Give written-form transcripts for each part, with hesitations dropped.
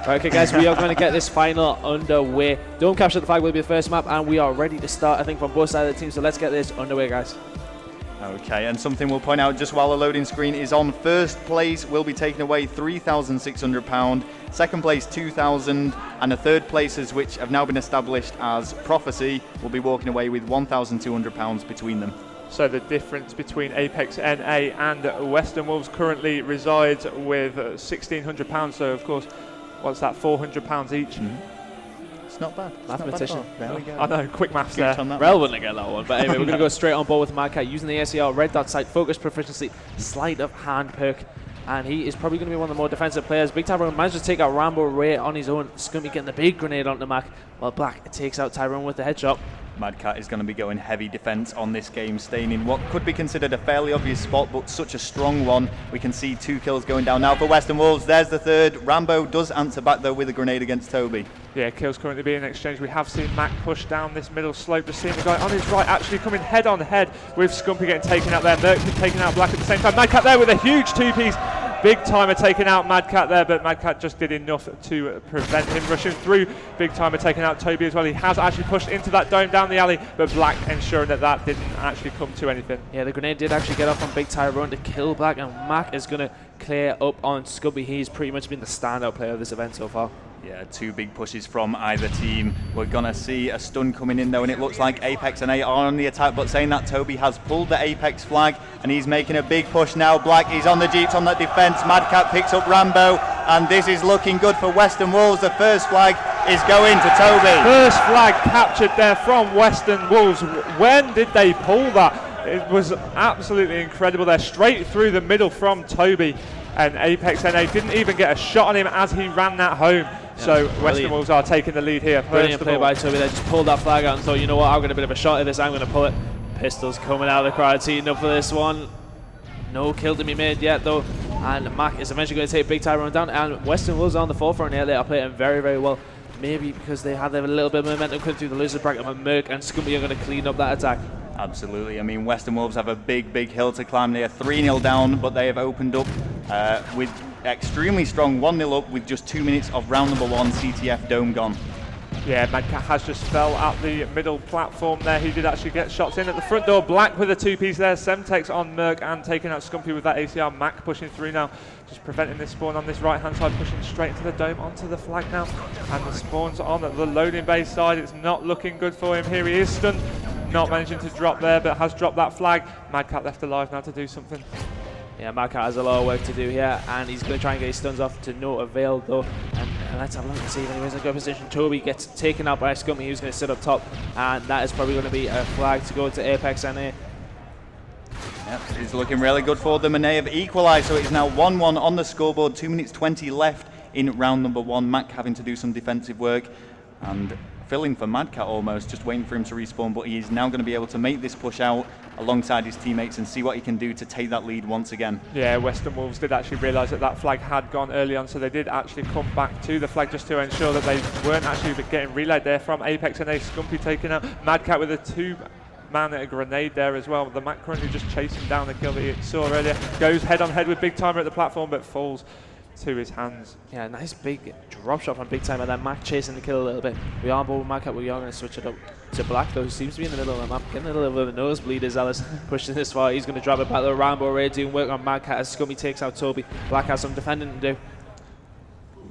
Right, okay guys, we are going to get this final underway. Dome capture the flag will be the first map, and we are ready to start, I think, from both sides of the team. So let's get this underway, guys. Okay, and something we'll point out just while the loading screen is on. First place will be taking away £3,600, second place £2,000, and the third places, which have now been established as Prophecy, will be walking away with £1,200 between them. So the difference between Apex.NA and Western Wolves currently resides with £1,600. So of course, what's that, £400 each? Mm-hmm. It's not bad. Mathematician. There we go. I know, quick maths there. Rel wouldn't get that one, but anyway, we're going to go straight on board with Madcat using the ACR, red dot sight, focus proficiency, sleight of hand perk, and he is probably going to be one of the more defensive players. Big Tyrone managed to take out Rambo Ray on his own. Scumpy getting the big grenade onto Mac, while Black takes out Tyrone with the headshot. Madcat is going to be going heavy defense on this game, staying in what could be considered a fairly obvious spot, but such a strong one. We can see 2 kills going down now for Western Wolves. There's the third. Rambo does answer back though with a grenade against Toby. Yeah, kills currently being exchanged. We have seen Mac push down this middle slope. Just seeing the guy on his right actually coming head on head with Scumpy getting taken out there. Merc taking out Black at the same time. Madcat there with a huge 2-piece. Big Timer taking out Madcat there, but Madcat just did enough to prevent him rushing through. Big Timer taking out Toby as well. He has actually pushed into that dome down the alley, but Black ensuring that that didn't actually come to anything. Yeah, the grenade did actually get off on Big Tyrone to kill Black, and Mac is going to clear up on Scubby. He's pretty much been the standout player of this event so far. Yeah, 2 big pushes from either team. We're going to see a stun coming in though, and it looks like Apex.NA are on the attack, but saying that, Toby has pulled the Apex flag, and he's making a big push now. Black is on the Jeeps on that defense. Madcat picks up Rambo, and this is looking good for Western Wolves. The first flag is going to Toby. First flag captured there from Western Wolves. When did they pull that? It was absolutely incredible there, straight through the middle from Toby, and Apex.NA didn't even get a shot on him as he ran that home. Yeah, so Western Wolves are taking the lead here. Brilliant play by Toby. They just pulled that flag out and thought, you know what, I've got a bit of a shot at this, I'm going to pull it. Pistols coming out of the crowd, heating up for this one. No kill to be made yet though, and Mac is eventually going to take Big Tyrone down, and Western Wolves on the forefront here. They are playing very, very well. Maybe because they had a little bit of momentum coming through the loser bracket, but Merc and Scumpy are going to clean up that attack. Absolutely. I mean, Western Wolves have a big, big hill to climb. They are 3-0 down, but they have opened up with extremely strong 1-0 up with just 2 minutes of round number 1. CTF Dome gone. Yeah, Madcat has just fell at the middle platform there. He did actually get shots in at the front door. Black with a 2-piece there. Semtex on Merc and taking out Scumpy with that ACR. Mac pushing through now, just preventing this spawn on this right-hand side, pushing straight into the dome, onto the flag now. And the spawn's on the loading bay side. It's not looking good for him. Here he is stunned. Not managing to drop there, but has dropped that flag. Madcat left alive now to do something. Yeah, Madcat has a lot of work to do here, and he's going to try and get his stuns off to no avail though. And let's have a look and see if anyone's in a good position. Toby gets taken out by Scumpy, who's going to sit up top, and that is probably going to be a flag to go to Apex.NA. Yep, it's looking really good for them, and they have equalised, so it's now 1-1 on the scoreboard. 2 minutes 20 left in round number 1. Mac having to do some defensive work, and filling for Madcat almost, just waiting for him to respawn, but he is now going to be able to make this push out alongside his teammates and see what he can do to take that lead once again. Yeah, Western Wolves did actually realise that that flag had gone early on, so they did actually come back to the flag just to ensure that they weren't actually getting relayed there from Apex, and Scumpy taking out Madcat with a 2-man grenade there as well. The Mac currently just chasing down the kill that he saw earlier. Goes head on head with Big Timer at the platform, but falls to his hands. Yeah, nice big drop shot from Big Timer there. Mac chasing the kill a little bit. We are on board with Madcat. We are going to switch it up to Black though, who seems to be in the middle of the map, getting a little bit of a nosebleed as Ellis pushing this far. He's going to drop it back to Rambo Ray, doing work on Madcat as Scumpy takes out Toby. Black has some defending to do.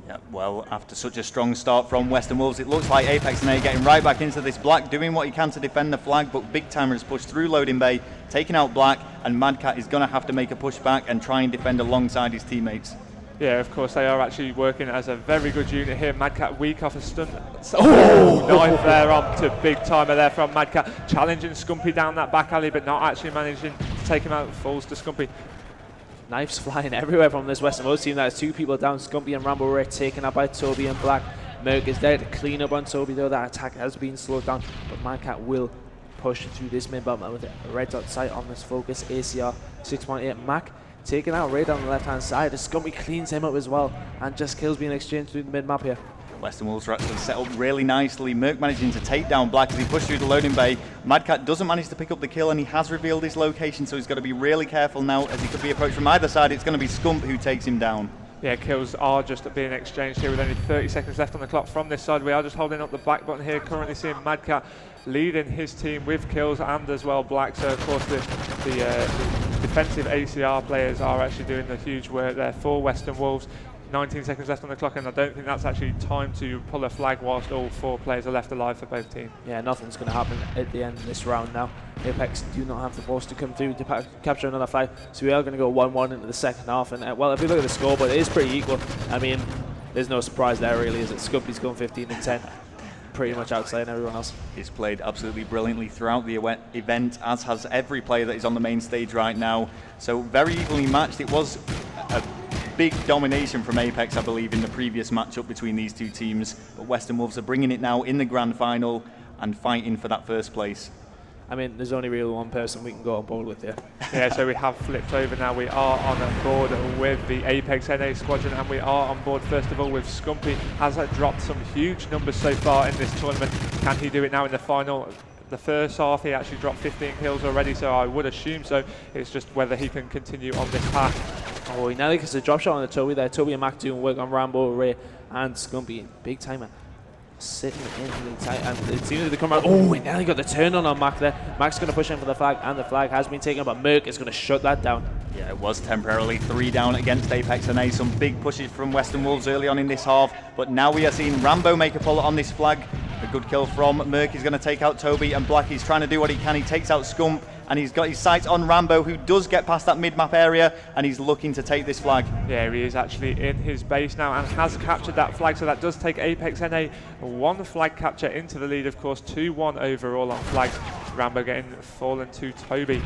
Yeah, well, after such a strong start from Western Wolves, it looks like Apex.NA getting right back into this. Black doing what he can to defend the flag, but Big Timer has pushed through loading bay, taking out Black, and Madcat is going to have to make a push back and try and defend alongside his teammates. Yeah, of course, they are actually working as a very good unit here. Madcat weak off a stun. Oh, knife there on to Big Timer there from Madcat. Challenging Scumpy down that back alley, but not actually managing to take him out. Falls to Scumpy. Knives flying everywhere from this Western Wolves team. That is 2 people down. Scumpy and Rambo Ray taken out by Toby and Black. Merc is there to clean up on Toby though. That attack has been slowed down, but Madcat will push through this mid belt with a red dot sight on this focus. ACR 6.8. Mac taking out Ray down the left hand side. Scumpy cleans him up as well and just kills being exchanged through the mid map here. Western Wolves are actually set up really nicely. Merc managing to take down Black as he pushed through the loading bay. Madcat doesn't manage to pick up the kill, and he has revealed his location, so he's got to be really careful now as he could be approached from either side. It's going to be Scump who takes him down. Yeah, kills are just being exchanged here with only 30 seconds left on the clock from this side. We are just holding up the back button here, currently seeing Madcat leading his team with kills and as well Black. So of course the defensive ACR players are actually doing the huge work there for Western Wolves. 19 seconds left on the clock, and I don't think that's actually time to pull a flag whilst all 4 players are left alive for both teams. Yeah, nothing's going to happen at the end of this round now. Apex do not have the force to come through to capture another flag, so we are going to go 1-1 into the second half. And well, if you look at the scoreboard, it is pretty equal. I mean, there's no surprise there really, is it? Scumpy's going 15 and 10. Pretty much outside everyone else. He's played absolutely brilliantly throughout the event, as has every player that is on the main stage right now. So very evenly matched. It was a big domination from Apex, I believe, in the previous matchup between these two teams. But Western Wolves are bringing it now in the grand final and fighting for that first place. I mean, there's only really one person we can go on board with here. Yeah, so we have flipped over now. We are on board with the Apex.NA squadron, and we are on board first of all with Scumpy. Has dropped some huge numbers so far in this tournament. Can he do it now in the final? The first half he actually dropped 15 kills already, so I would assume so. It's just whether he can continue on this path. Oh, he nearly gets a drop shot on the Toby there. Toby and Mac doing work on Rambo, Ray, and Scumpy. Big timer. Sitting in the tight, and it seems to come around. Oh, he nearly got the turn on Mac there. Mac's going to push in for the flag, and the flag has been taken, but Merc is going to shut that down. Yeah, it was temporarily 3 down against Apex.NA. Some big pushes from Western Wolves early on in this half, but now we are seeing Rambo make a pull on this flag. A good kill from Merc. He's going to take out Toby, and Blackie's trying to do what he can. He takes out Scump, and he's got his sights on Rambo, who does get past that mid-map area, and he's looking to take this flag. Yeah, he is actually in his base now and has captured that flag, so that does take Apex.NA 1 flag capture into the lead, of course, 2-1 overall on flags. Rambo getting fallen to Toby.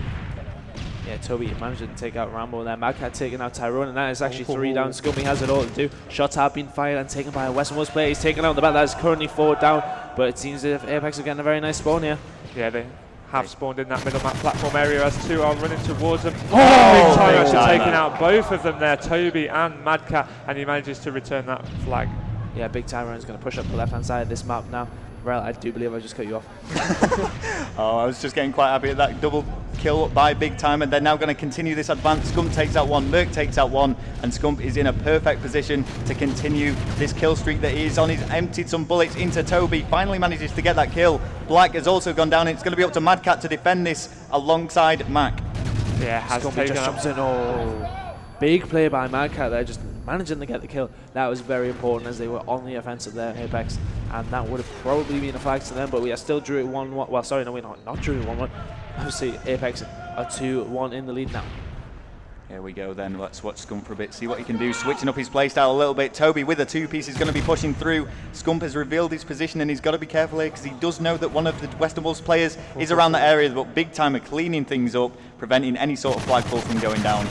Yeah, Toby managed to take out Rambo there. Madcat taking out Tyrone, and that is actually 3 down. Scumpy has it all to do. Shots have been fired and taken by a Western Wolves player. He's taken out the back. That is currently 4 down, but it seems as if Apex are getting a very nice spawn here. Yeah, they have spawned in that middle map platform area as 2 are running towards them. Oh, Big Timer actually timer. taking out both of them there, Toby and Madcat, and he manages to return that flag. Yeah, Big Timer is going to push up the left-hand side of this map now. Well, I do believe I just cut you off. Oh, I was just getting quite happy at that double kill by Big Time, and they're now going to continue this advance. Scump takes out 1, Merc takes out 1, and Scump is in a perfect position to continue this kill streak that he is on. He's emptied some bullets into Toby, finally manages to get that kill. Black has also gone down, and it's going to be up to Madcat to defend this alongside Mac. Yeah, has Scumpy taken just up. jumps in. Oh, big play by Madcat there, just managing to get the kill. That was very important as they were on the offensive there, Apex, and that would have probably been a flag to them, but we are still drew it 1-1. Well, sorry, no, we're not drew it 1-1. Obviously, Apex are 2-1 in the lead now. Here we go then, let's watch Scump for a bit, see what he can do, switching up his playstyle a little bit. Toby with a 2-piece is going to be pushing through. Scump has revealed his position, and he's got to be careful here because he does know that one of the Western Wolves players is around that area, but Big Time are cleaning things up, preventing any sort of flag pull from going down.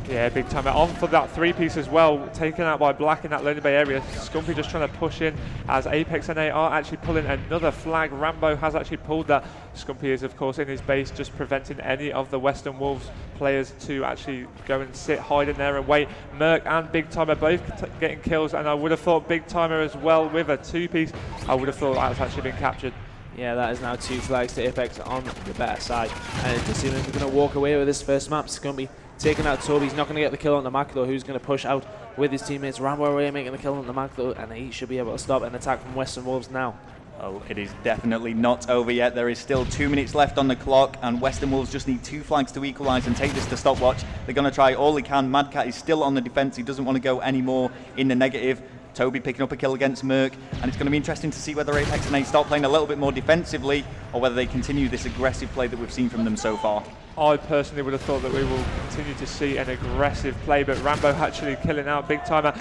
Yeah, Big Timer on for that 3-piece as well, taken out by Black in that Lonely Bay area. Scumpy just trying to push in as Apex.NA are actually pulling another flag. Rambo has actually pulled that. Scumpy is, of course, in his base, just preventing any of the Western Wolves players to actually go and sit, hide in there and wait. Merc and Big Timer both getting kills, and I would have thought Big Timer as well with a 2-piece. I would have thought that's actually been captured. Yeah, that is now 2 flags to Apex on the better side. And it just seems like we're going to walk away with this first map. Scumpy taking out Toby. He's not going to get the kill on the Mac though, who's going to push out with his teammates. Rambo away making the kill on the Mac though, and he should be able to stop an attack from Western Wolves now. Oh, it is definitely not over yet. There is still 2 minutes left on the clock, and Western Wolves just need 2 flags to equalise and take this to stopwatch. They're going to try all they can. Madcat is still on the defence. He doesn't want to go any more in the negative. Toby picking up a kill against Merc, and it's going to be interesting to see whether Apex.NA start playing a little bit more defensively or whether they continue this aggressive play that we've seen from them so far. I personally would have thought that we will continue to see an aggressive play, but Rambo actually killing out Big Timer.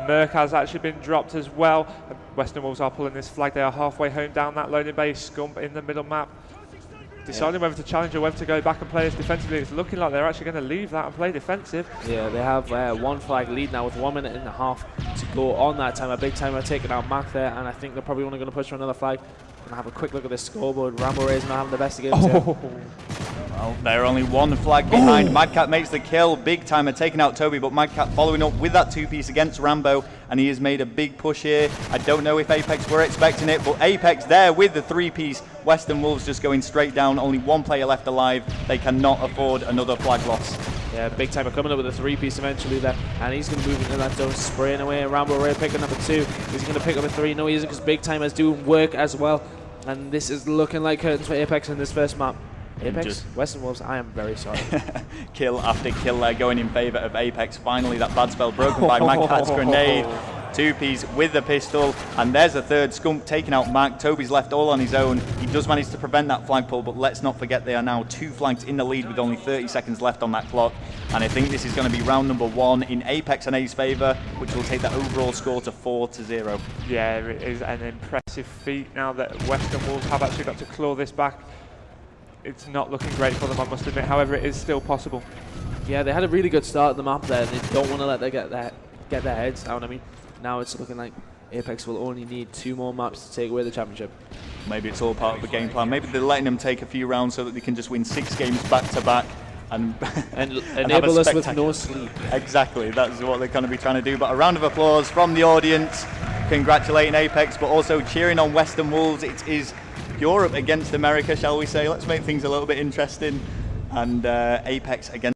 Merc has actually been dropped as well. Western Wolves are pulling this flag. They are halfway home down that loading base. Scump in the middle map, deciding whether to challenge or whether to go back and play this defensively. It's looking like they're actually going to leave that and play defensive. Yeah, they have 1 flag lead now with 1 minute and a half to go on that time. A Big Timer taking out Mac there, and I think they're probably only going to push for another flag. Gonna have a quick look at this scoreboard. Rambo Ray's not having the best of games here. Well, they're only 1 flag behind. Madcat makes the kill. Big Timer taking out Toby, but Madcat following up with that 2-piece against Rambo, and he has made a big push here. I don't know if Apex were expecting it, but Apex there with the 3-piece. Western Wolves just going straight down. Only 1 player left alive. They cannot afford another flag loss. Yeah, Big Timer coming up with a 3-piece eventually there, and he's going to move into that zone, spraying away. Rambo Ray picking up a 2. He's going to pick up a 3. No, he isn't, because Big Timer's doing work as well. And this is looking like curtains for Apex in this first map. Apex? Western Wolves, I am very sorry. Kill after kill there going in favour of Apex. Finally, that bad spell broken by Magcat's grenade. 2-piece with the pistol, and there's a third. Scump taking out Mac. Toby's left all on his own. He does manage to prevent that flagpole, but let's not forget they are now 2 flags in the lead with only 30 seconds left on that clock. And I think this is going to be round number 1 in Apex.NA's favour, which will take that overall score to 4-0. Yeah, it is an impressive feat now that Western Wolves have actually got to claw this back. It's not looking great for them, I must admit. However, it is still possible. Yeah, they had a really good start at the map there, and they don't want to let them get their heads down. I mean, now it's looking like Apex will only need 2 more maps to take away the championship. Maybe it's all part of the game plan. Maybe they're letting them take a few rounds so that they can just win 6 games back to back and enable us with no sleep. Exactly, that's what they're going to be trying to do. But a round of applause from the audience, congratulating Apex, but also cheering on Western Wolves. It is Europe against America, shall we say. Let's make things a little bit interesting. And Apex against